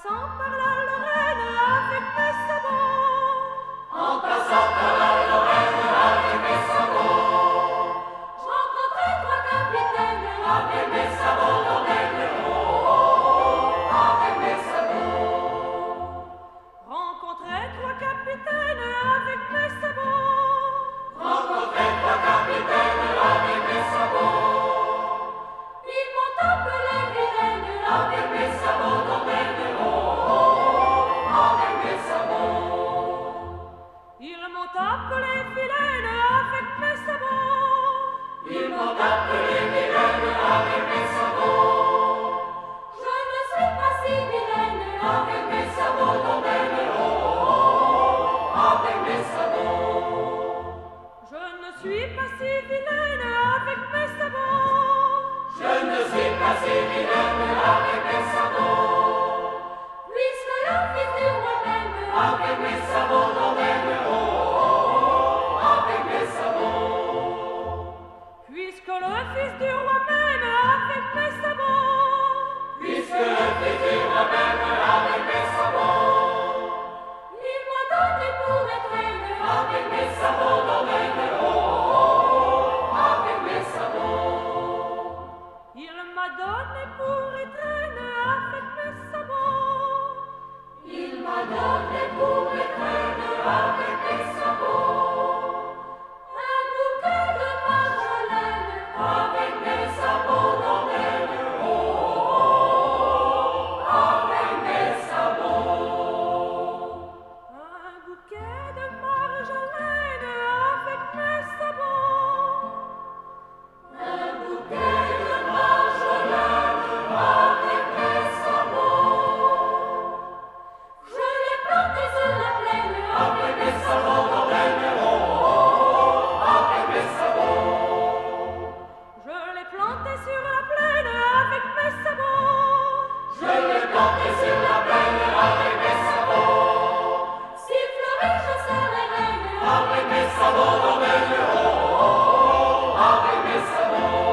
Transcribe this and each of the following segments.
passant par la Lorraine avec mes sabots, en passant par la Lorraine avec mes sabots, je rencontrai trois capitaines avec mes sabots d'Andelle, avec mes sabots, rencontrai trois capitaines avec mes sabots, rencontrai trois capitaines avec mes sabots, ils m'ont appelé vilaine avec mes sabots d'Andelle, avec mes sabots, ils m'ont appelé vilaine avec mes sabots, ils m'ont appelé vilaine avec mes sabots, je ne suis pas si vilaine avec mes sabots d'Andelle, avec mes sabots, je ne suis pas si vilaine avec mes sabots, je ne suis pas si vilaine avec mes sabots, puisque le fils du roi même avec mes sabots d'Andelle, avec mes sabots, puisque le fils du roi même avec mes sabots, puisque le fils du roi même avec mes sabots, il m'a donné pour étrenne avec mes sabots d'Andelle, avec mes sabots, il m'a donné pour étrenne avec mes sabots, il m'a donné pour étrenne avec mes sabots, un bouquet de marjolaine, avec mes sabots d'Andelle, avec mes sabots, un bouquet de marjolaine avec mes sabots, un bouquet de marjolaine avec mes sabots, je l'ai planté sur la plaine avec mes sabots d'Andelle, avec mes sabots, je l'ai planté sur la plaine avec mes sabots, je l'ai planté sur la plaine avec mes sabots, s'il fleurit je serai reine avec mes sabots d'Andelle, avec mes sabots,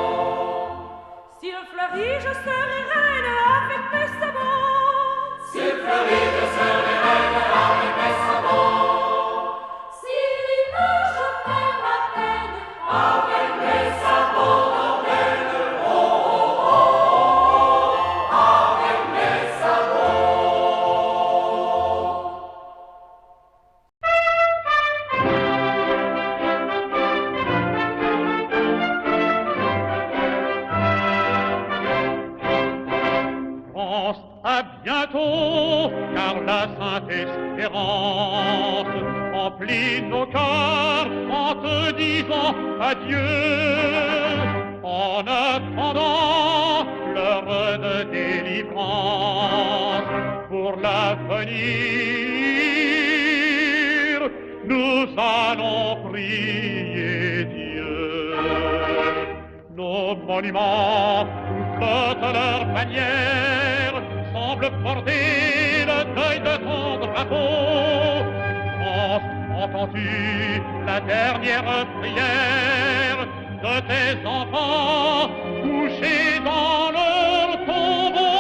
s'il fleurit je serai reine avec mes sabots, s'il fleurit je serai reine avec mes sabots, s'il neige je perds ma peine avec mes sabots d'Andelle, avec mes sabots. France, à bientôt, car la sainte espérance emplit nos cœurs en te disant adieu. En attendant l'heure de délivrance pour l'avenir, nous allons prier Dieu. Nos monuments flottent leur bannière, semblent porter le deuil de ton drapeau. France, entends-tu la dernière prière de tes enfants couchés dans leur tombeau?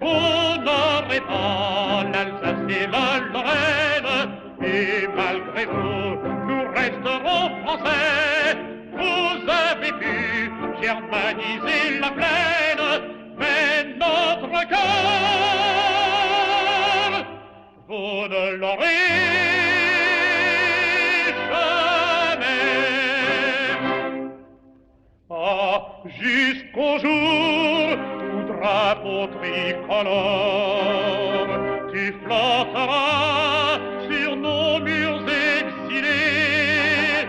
Vous n'aurez pas l'Alsace et la Lorraine, et malgré vous, nous resterons français. Vous avez pu germaniser la plaine, mais notre cœur, vous ne l'aurez jamais. Ah, jusqu'au jour où drapeau tricolore, tu flotteras sur nos murs exilés.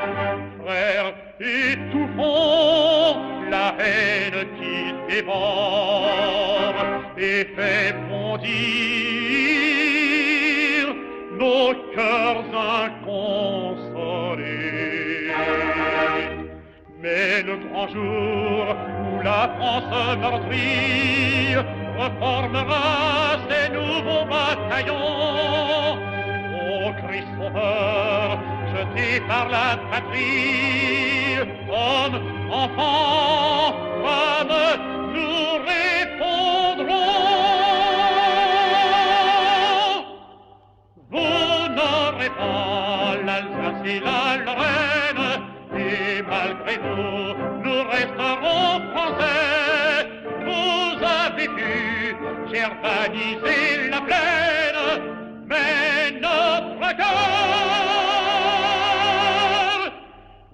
Frères, étouffons la haine qui dévore et fait bondir nos cœurs inconsolés. Mais le grand jour où la France meurtrie reformera ses nouveaux bataillons, ô Christ sauveur, jeté par la patrie, hommes, enfants, femmes, nous répondons. germanisé la plaine, mais notre cœur,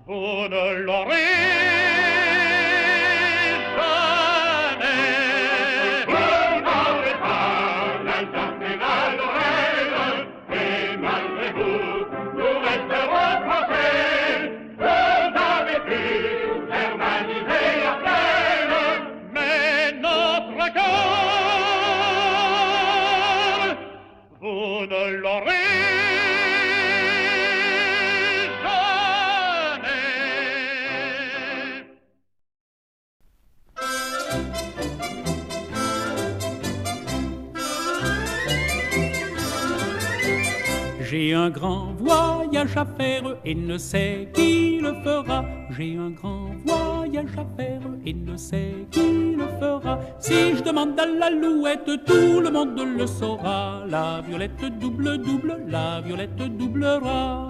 vous ne l'aurez jamais. Vous n'aurez pas l'Alsace et la Lorraine, et malgré vous, nous resterons français. Vous avez pu germaniser la plaine, Mais notre cœur, vous ne l'aurez jamais. J'ai un grand voyage à faire et ne sais qui le fera. J'ai un grand voyage à faire et ne sais qui le fera. Si je demande à l'Alouette, tout le monde le saura. La violette double double, la violette doublera.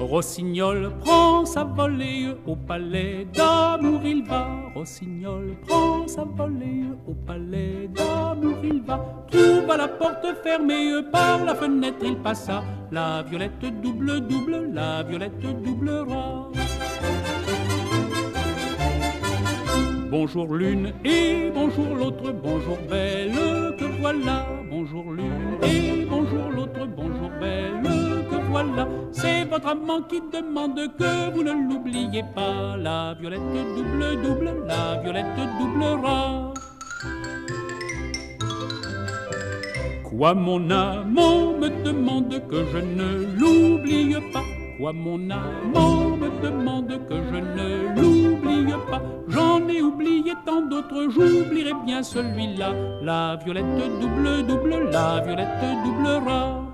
Rossignol prend sa volée au palais d'amour il va. Rossignol prend sa volée au palais d'amour il va. Trouva la porte fermée, par la fenêtre il passa. La violette double double, la violette doublera. Bonjour l'une et bonjour l'autre, bonjour belle que voilà. Bonjour l'une et bonjour l'autre, bonjour belle que voilà. C'est votre amant qui demande que vous ne l'oubliez pas. La violette double double, la violette doublera. Quoi mon amant me demande que je ne l'oublie pas. Quoi mon amant me demande que je ne l'oublie pas. J'en ai oublié tant d'autres, j'oublierai bien celui-là. La violette double double, la violette doublera.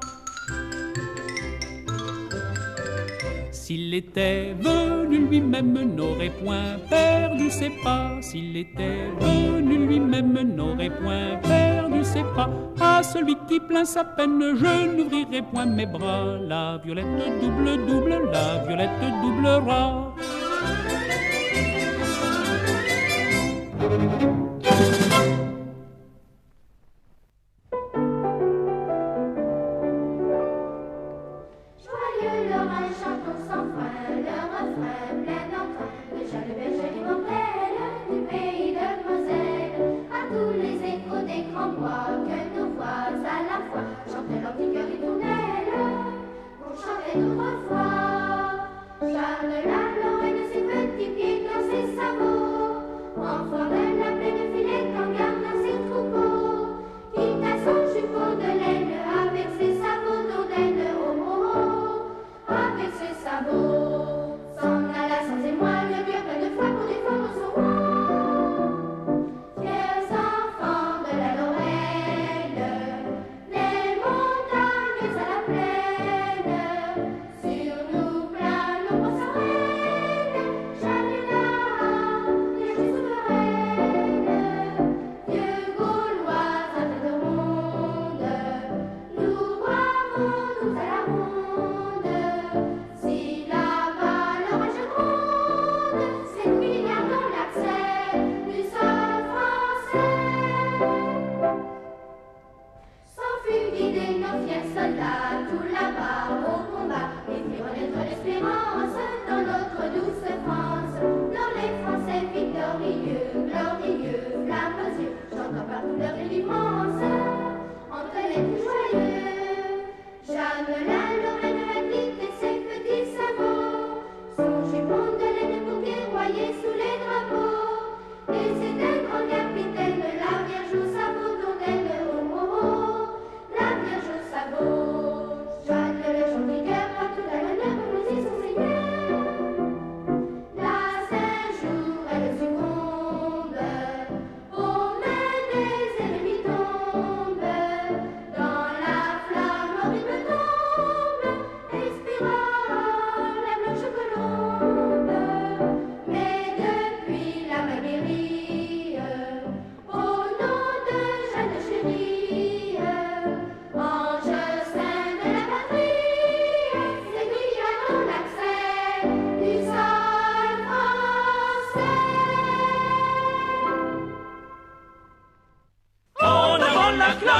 S'il était venu lui-même, n'aurait point perdu ses pas. S'il était venu lui-même, n'aurait point perdu ses pas. À celui qui plaint sa peine, je n'ouvrirai point mes bras. La violette double double, la violette doublera. Joyeux l'orage, chantons sans frein, le refrain plein d'entrain. Déjà le berger immortel du pays de Moselle. À tous les échos des grands bois, que nos voix à la fois chantaient l'antique ritournelle qu'on chantait d'autrefois. Charles la Lorraine, ses petits pieds dans ses sabots, enfant de la plaine filet en gardant ses troupeaux. Quitte à son jupon de laine avec ses sabots d'Audaine, oh oh oh, avec ses sabots. S'en alla sans émoi, le cœur plein de foi pour défendre son roi. Fiers enfants de la Lorraine, les montagnes à la plaine, sur nous planent nos beaux sereines. Chaluna, les souveraines.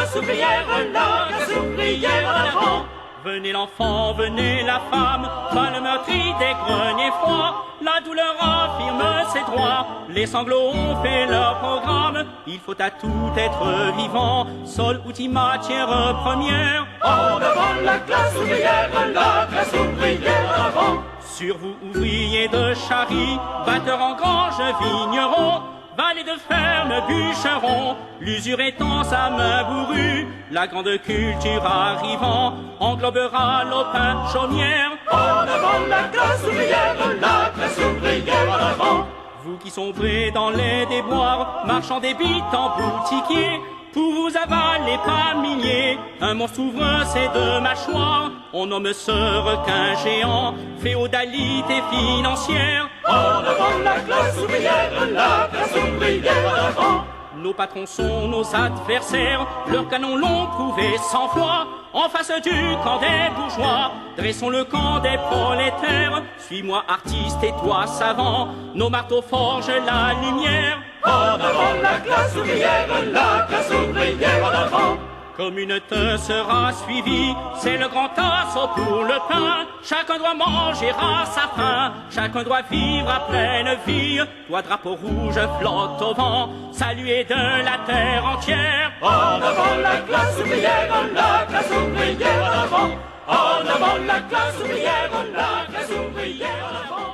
classe ouvrière, la classe ouvrière en avant. Venez l'enfant, venez la femme, pas le meurtri des greniers froids. La douleur affirme ses droits, les sanglots ont fait leur programme. Il faut à tout être vivant, sol, outil, matière première. En avant la classe ouvrière, la classe ouvrière en avant. Sur vous ouvriers de charrie, batteurs en grange, vignerons, valets de ferme, bûcherons, l'usure étend sa main bourrue, la grande culture arrivant englobera lopin, chaumière. En avant la classe ouvrière, la classe ouvrière en avant. Vous qui sombrez dans les déboires, marchands des bites en boutiquier, pour vous avaler par milliers, un monstre ouvre ses deux mâchoires, on nomme ce requin géant, féodalité financière. En avant la classe ouvrière, la classe ouvrière en avant. Nos patrons sont nos adversaires, leurs canons l'ont prouvé 100 fois. En face du camp des bourgeois, dressons le camp des prolétaires. Suis-moi artiste et toi savant, nos marteaux forgent la lumière. En avant la classe ouvrière, la classe ouvrière en avant. Comme une te sera suivie, c'est le grand assaut pour le pain. Chacun doit manger à sa faim, chacun doit vivre à pleine vie. Toi, drapeau rouge, flotte au vent, salué de la terre entière. En avant la classe ouvrière, la classe ouvrière en avant. En avant la classe ouvrière, la classe ouvrière en avant.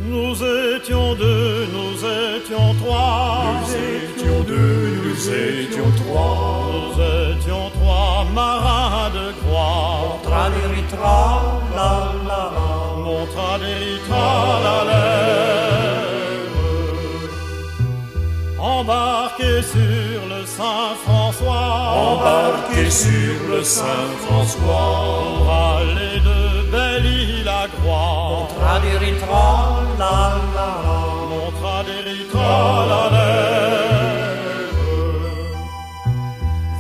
Nous étions deux, nous étions trois. Nous étions deux, nous étions trois. Nous étions trois marins de croix. Montra-les-ritra, la la la. Montra-les-ritra, la lèvre. Embarqués sur le Saint-François. Embarqués sur le Saint-François. Pour aller de Belle-Île à Groix. Montra-les-ritra, la la la. Montra-les-ritra, la lèvre.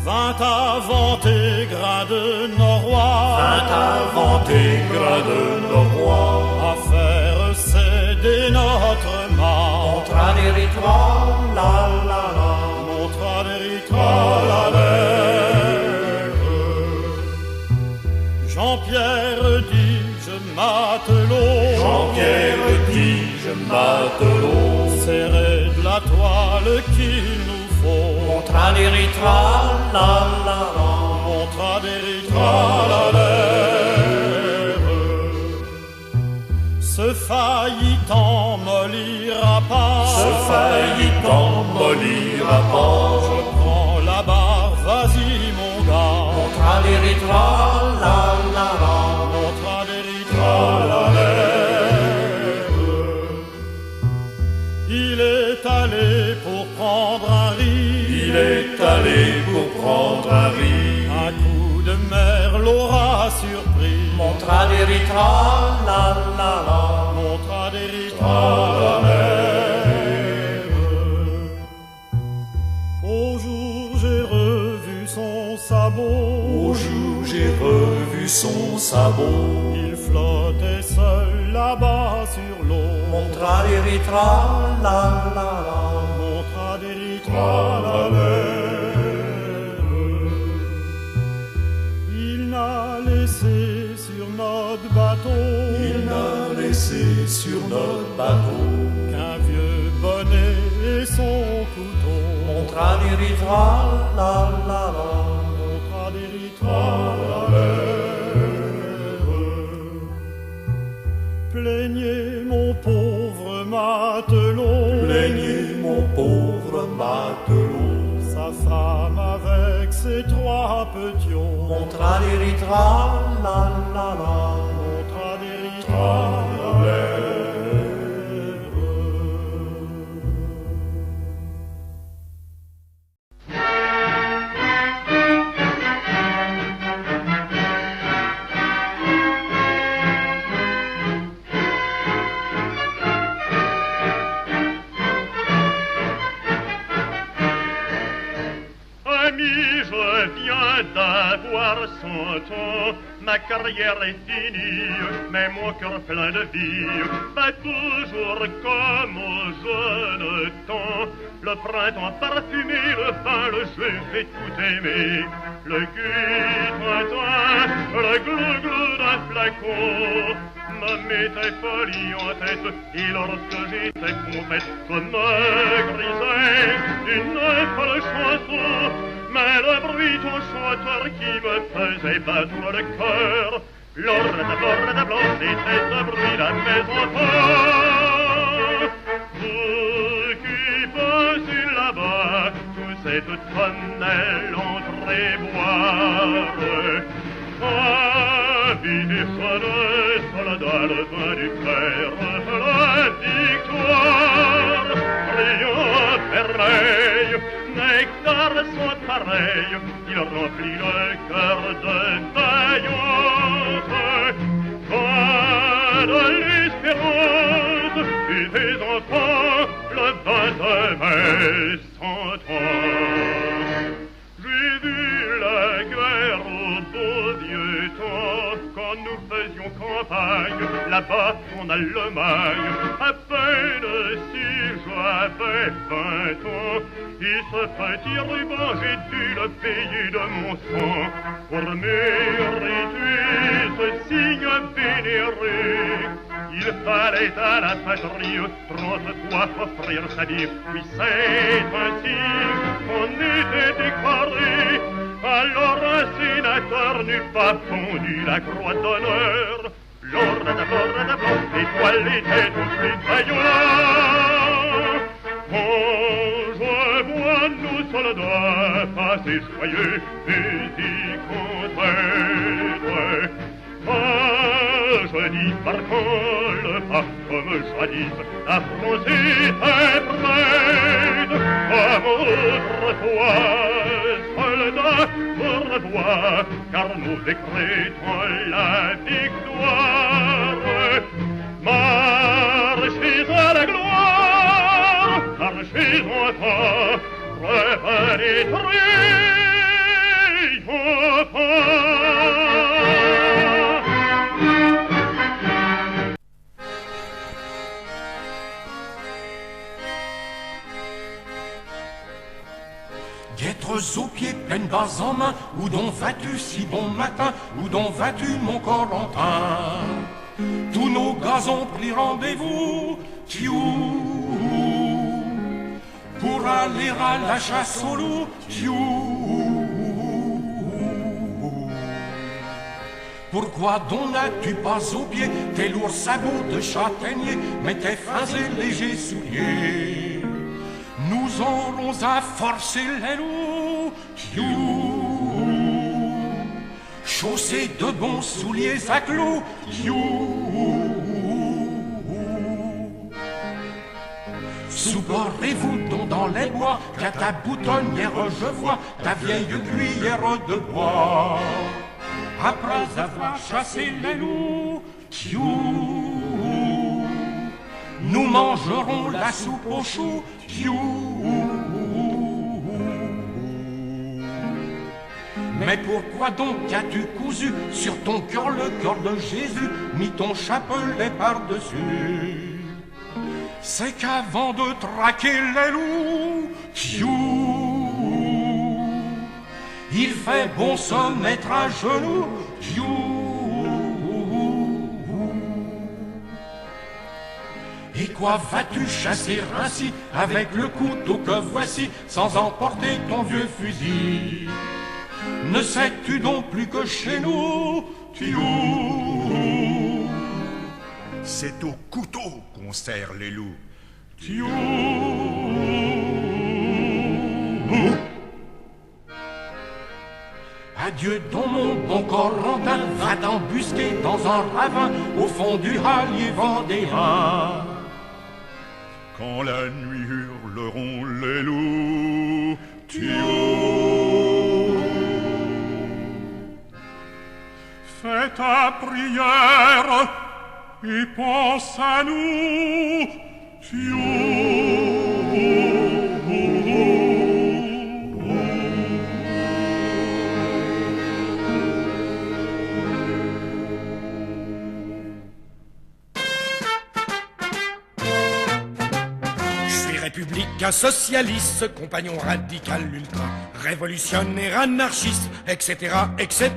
20 avantés grains de Norrois. 20 avantés grains de Norrois. À faire céder notre mât. Montra-les-ritra, la la la. Montra-les-ritra, la lèvre. Jean-Pierre dit, je matelot. Jean-Pierre dit, je matelot. Serré de la toile qu'il nous faut. Montra-les-ritra, la la la. Montra-les-ritra, la lèvre. Ce faillitant mollira pas. Ce faillitant mollira pas. Je prends la barre, vas-y mon gars. Montra-les-ritra, la la la. Montra-les-ritra, la lèvre. Il est allé pour prendre un riz. Il est allé pour prendre un riz. Un coup de mer l'aura surpris. Montra-les-ritra, la la la. Montra-les-ritra, la lèvre. Au jour j'ai revu son sabot. Au jour j'ai revu son sabot. Il flottait seul là-bas sur l'eau. Montra-les-ritra, la la la. Montra-les-ritra, la lèvre. Il n'a laissé sur notre bateau. Il n'a laissé sur notre bateau qu'un vieux bonnet et son couteau. Montra-les-ritra, la la la. Montra-les-ritra, la lèvre. Plaignez mon pauvre matelot. Plaignez mon pauvre matelot. Sa femme avec ses 3 petits. Montra-les-ritra, la la la. Montra-les-ritra, la lèvre. Ami, je viens d'avouer soir sans temps, ma carrière est finie, mais mon cœur plein de vie bat toujours comme au jeune temps. Le printemps parfumé, le vin, le jeu fait tout aimer. Le guet-tintin, le glou-glou d'un flacon me mettait folie en tête. Et lorsque j'étais pompette, je me grisais une folle chanson. Mais le bruit ton chanteur qui me faisait battre le cœur, blorda, c'était le bruit de mes enfants. Vous qui passez là-bas, sous cette tonnelle entrez boire. Vini sonne, soldat, le vin du cœur, la victoire, brillant pareil, nectar soit pareil, il remplit le cœur de vaillante. Fin de l'espérance et des enfants, le 20 mai 100 ans. J'ai vu la guerre au beau vieux temps, quand nous faisions campagne, là-bas en Allemagne. À peine si j'avais 20 ans, et ce petit ruban, j'ai dû le payer de mon sang. Pour mériter ce signe vénéré, il fallait à la patrie 30 fois offrir sa vie. Oui, c'est ainsi qu'on était décoré. Alors un sénateur n'eût pas fondu la croix d'honneur. Blorda, l'étoile était tout plus vaillant. Quand je vois nos soldats passer joyeux, musique en tête, je dis par quand le pas comme jadis, la France était prête. Comme autrefois, soldats, au revoir, car nous décrétons la victoire. Marchez à la gloire, marchez enfants, revenez triomphants. Guêtres aux pieds, pleines bas en main, où donc vas-tu si bon matin, où donc vas-tu mon Corentin? Tous nos gars ont pris rendez-vous, pour aller à la chasse au loup, Pourquoi donc n'as-tu pas aux pieds tes lourds sabots de châtaignier, mais tes fins et légers souliers? Nous aurons à forcer les loups, chaussés de bons souliers à clous, Soubarrez-vous donc dans les bois, qu'à ta boutonnière je vois ta vieille cuillère de bois. Après avoir chassé les loups, nous mangerons la soupe aux choux, Mais pourquoi donc as-tu cousu sur ton cœur le cœur de Jésus, mis ton chapelet par-dessus? C'est qu'avant de traquer les loups, il fait bon se mettre à genoux, Et quoi vas-tu chasser ainsi, avec le couteau que voici, sans emporter ton vieux fusil? Ne sais-tu donc plus que chez nous, c'est au couteau qu'on serre les loups. Adieu donc mon bon Corentin, va t'embusquer dans un ravin au fond du hallier vendéen. Quand la nuit hurleront les loups, fais ta prière et pense à nous, républicain, socialiste, compagnon radical, ultra, révolutionnaire, anarchiste, etc., etc.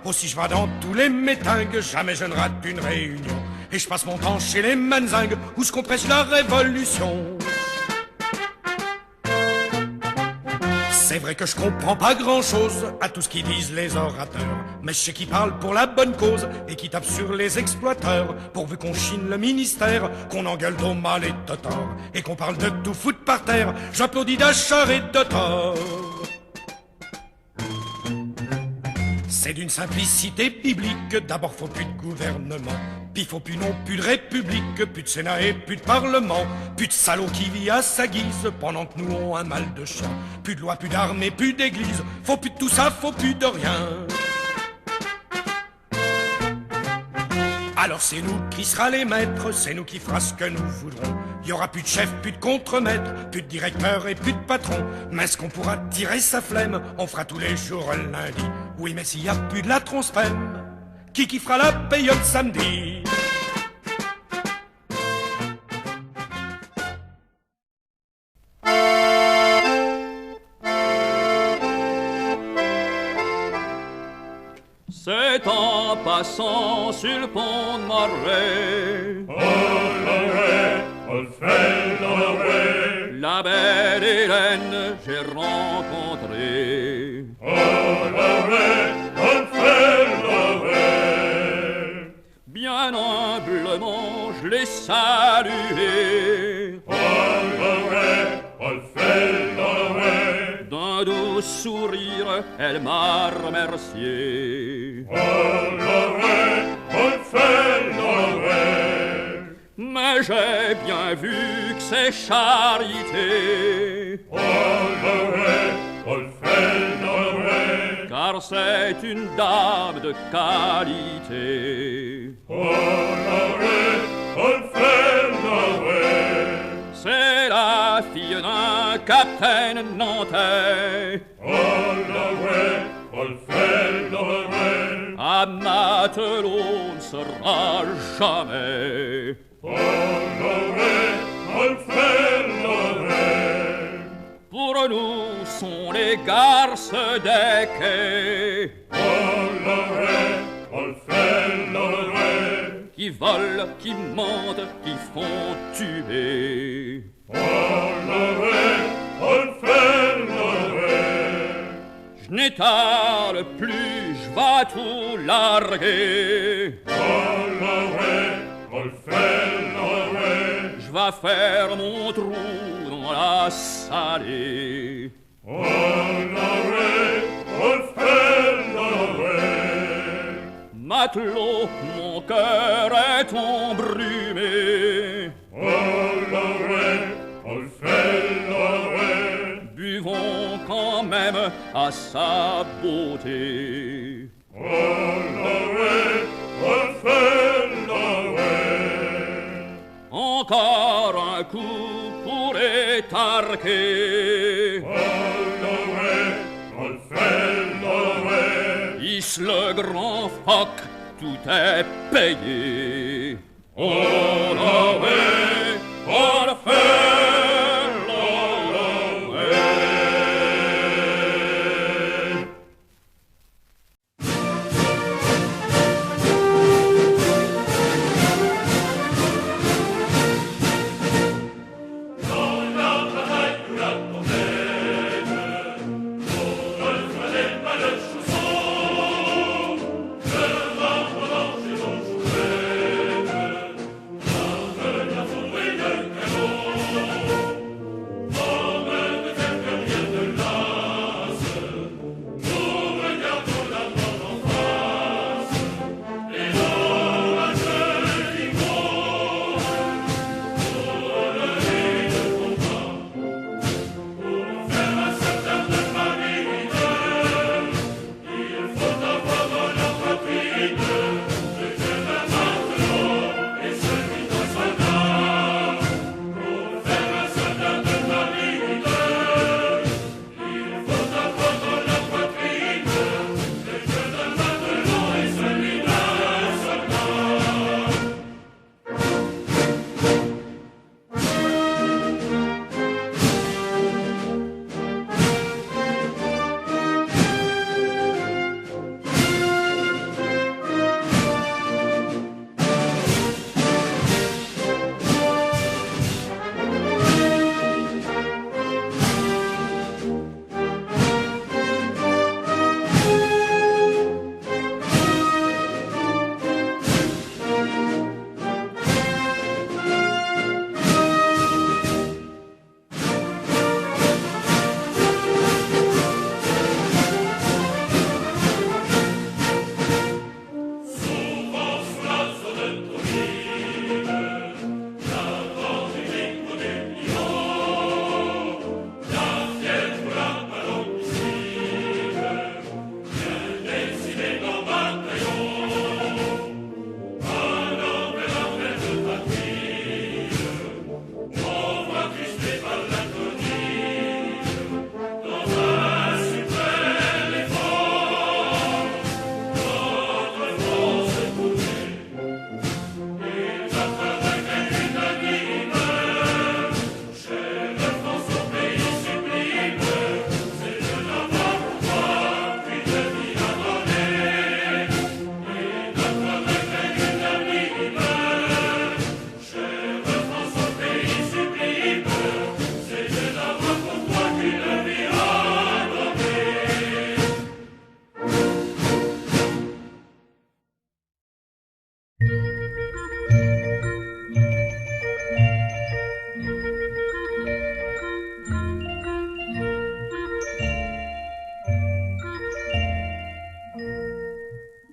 Aussi je vais dans tous les métingues, jamais je ne rate une réunion. Et je passe mon temps chez les manzingues, où se compresse la révolution. C'est vrai que je comprends pas grand-chose à tout ce qu'ils disent les orateurs, mais je sais qu'ils parlent pour la bonne cause et qu'ils tapent sur les exploiteurs, pourvu qu'on chine le ministère, qu'on engueule d'au mal et de tort, et qu'on parle de tout foutre par terre. J'applaudis d'Achard et de tort. C'est d'une simplicité biblique, d'abord faut plus de gouvernement, puis faut plus non plus de république, plus de sénat et plus de parlement, plus de salaud qui vit à sa guise, pendant que nous on un mal de chien, plus de loi, plus d'armée, plus d'église, faut plus de tout ça, faut plus de rien. Alors c'est nous qui sera les maîtres, c'est nous qui fera ce que nous voudrons. Il y aura plus de chef, plus de contre-maître, plus de directeur et plus de patron. Mais est-ce qu'on pourra tirer sa flemme? On fera tous les jours le lundi. Oui, mais s'il y a plus de la transprème, qui fera la payotte samedi? C'est en passant sur le pont de Marais, la belle Hélène j'ai rencontré. Bien humblement je l'ai salué. D'un doux sourire, elle m'a remercié. Mais j'ai bien vu que c'est charité, car c'est une dame de qualité. C'est la fille d'un capitaine nantais, à matelot ne sera jamais. Pour nous sont les garces des quais, qui volent, qui mentent, qui font tuer. Je n'étale plus, je vais tout larguer. Je vais faire mon trou dans la salée. Matelot, mon cœur est embrumé. Buvons quand même à sa beauté. Encore un coup pour étarquer. Hisse le grand phoque, tout est payé. On avait, on a fait.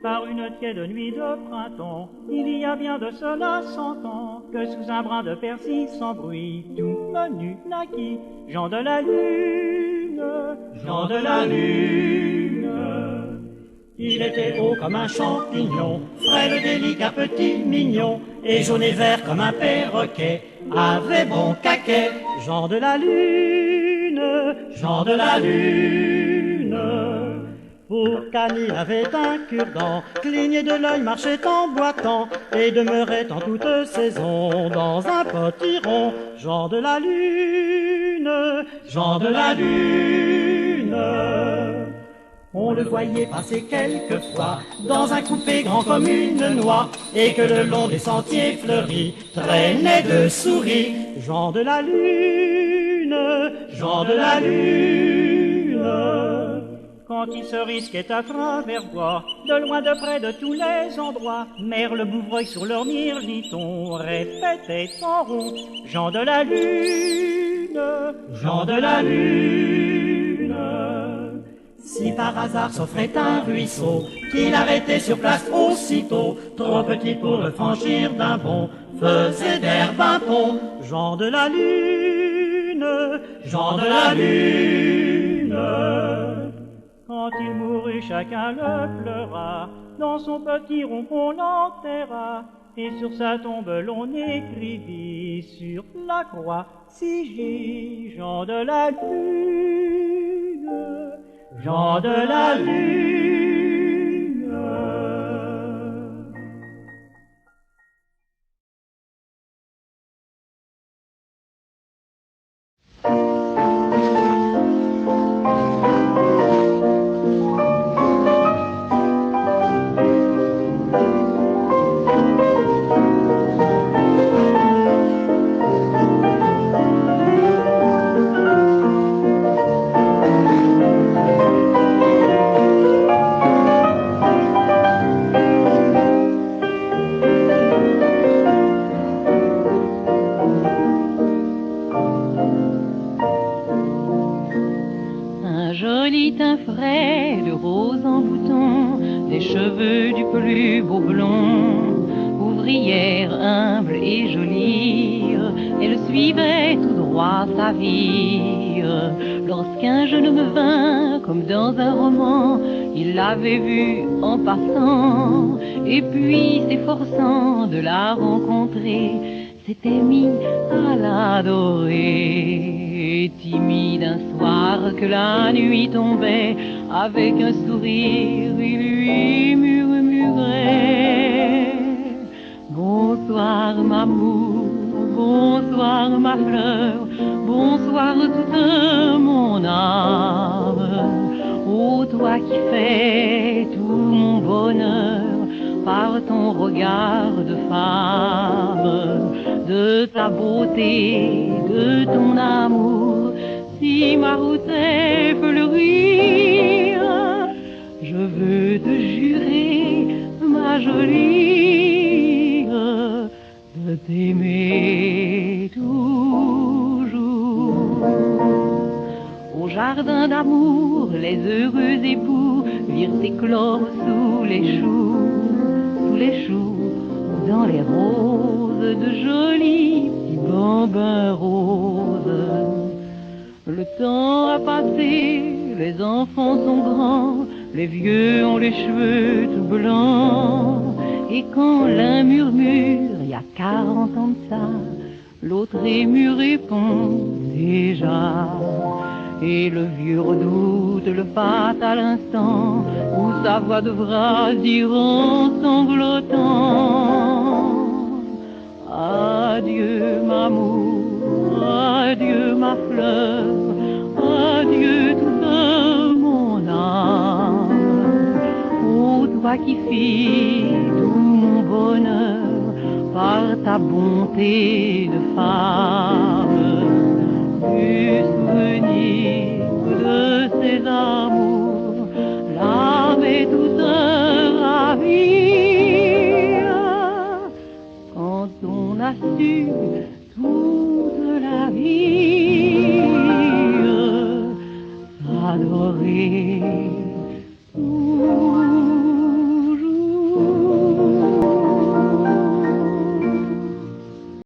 Par une tiède nuit de printemps, il y a bien de cela 100 ans, que sous un brin de persil sans bruit, tout menu naquit Jean de la Lune, Jean de la Lune. Il était haut comme un champignon, frêle, délicat, petit, mignon, et jaune et vert comme un perroquet, avait bon caquet. Jean de la Lune, Jean de la Lune. Pour Cani avait un cure-dent, cligné de l'œil, marchait en boitant, et demeurait en toute saison dans un potiron. Jean de la Lune, Jean de la Lune. On le voyait passer quelquefois dans un coupé grand comme une noix, et que le long des sentiers fleuris traînait de souris. Jean de la Lune, Jean de la Lune. Quand il se risquait à travers bois, de loin de près de tous les endroits, merle, bouvreuil sur leur mirliton répétait en rond. Jean de la Lune, Jean de la Lune. Si par hasard s'offrait un ruisseau, qu'il arrêtait sur place aussitôt, trop petit pour le franchir d'un bond, faisait d'herbe un pont. Jean de la Lune, Jean de la Lune. Quand il mourut, chacun le pleura, dans son petit rond qu'on l'enterra, et sur sa tombe l'on écrivit sur la croix, Sigil, Jean de la Lune, Jean de la Lune. Cheveux du plus beau blond, ouvrière humble et jolie, elle suivait tout droit sa vie. Lorsqu'un jeune homme vint, comme dans un roman, il l'avait vue en passant, et puis s'efforçant de la rencontrer, s'était mis à l'adorer. Timide un soir que la nuit tombait, avec un sourire il lui murmurait: bonsoir m'amour, bonsoir ma fleur, bonsoir toute mon âme. Ô toi qui fais tout mon bonheur par ton regard de femme, de ta beauté, de ton amour, si ma route est fleurie, je veux te jurer, ma jolie, de t'aimer toujours. Au jardin d'amour, les heureux époux virent éclore sous les choux, dans les roses, de jolis petits bambins roses. Le temps a passé, les enfants sont grands, les vieux ont les cheveux tout blancs. Et quand l'un murmure, il y a 40 ans de ça, l'autre ému répond déjà. Et le vieux redoute le fatal instant où sa voix devra dire en sanglotant: adieu m'amour, adieu ma fleur, adieu toute mon âme. Ô toi qui fis tout mon bonheur par ta bonté de femme, du souvenir de ces amours, l'âme est toute ravie. Quand on a su toute la vie s'adorer.